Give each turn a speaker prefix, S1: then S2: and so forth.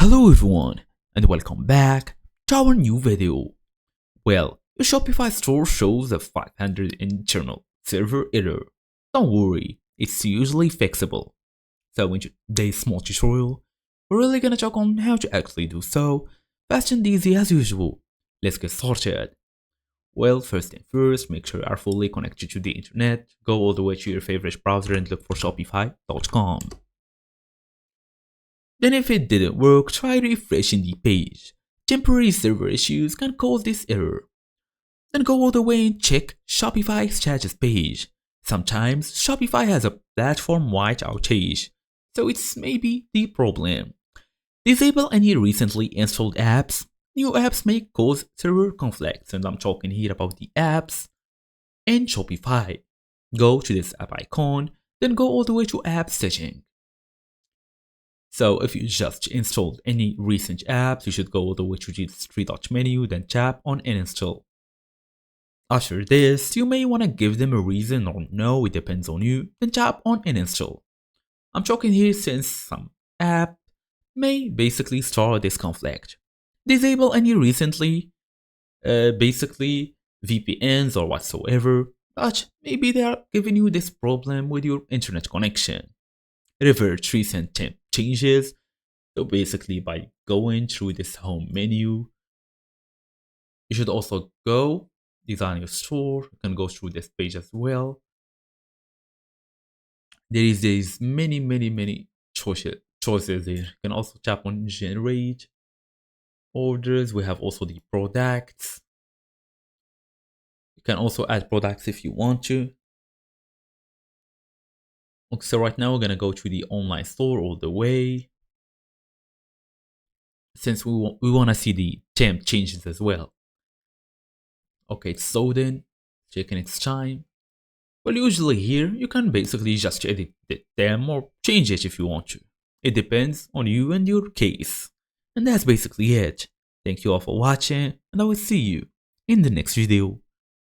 S1: Hello everyone and welcome back to our new video. Well, your Shopify store shows a 500 internal server error. Don't worry, it's usually fixable. So in today's small tutorial, we're really gonna talk on how to actually do so, fast and easy as usual. Let's get started. Well, first thing first, make sure you are fully connected to the internet. Go all the way to your favorite browser and look for shopify.com. Then if it didn't work, try refreshing the page. Temporary server issues can cause this error. Then go all the way and check Shopify status page. Sometimes Shopify has a platform-wide outage, so it's maybe the problem. Disable any recently installed apps. New apps may cause server conflicts, and I'm talking here about the apps in Shopify. Go to this app icon, then go all the way to app setting. So if you just installed any recent apps, you should go all the way to the three-dot menu, then tap on uninstall. After this, you may want to give them a reason or no, it depends on you, then tap on uninstall. I'm talking here since some app may basically start this conflict. Disable any recently, basically VPNs or whatsoever, but maybe they are giving you this problem with your internet connection. Revert recent temp changes. So basically by going through this home menu, you should also go design your store. You can go through this page as well. There's many choices there. You can also tap on generate orders. We have also the products. You can also add products if you want to. Okay, so right now we're gonna go to the online store all the way. Since we want to see the temp changes as well. Okay, it's sold in, taking its time. Well, usually here, you can basically just edit the them or change it if you want to. It depends on you and your case. And that's basically it. Thank you all for watching, and I will see you in the next video.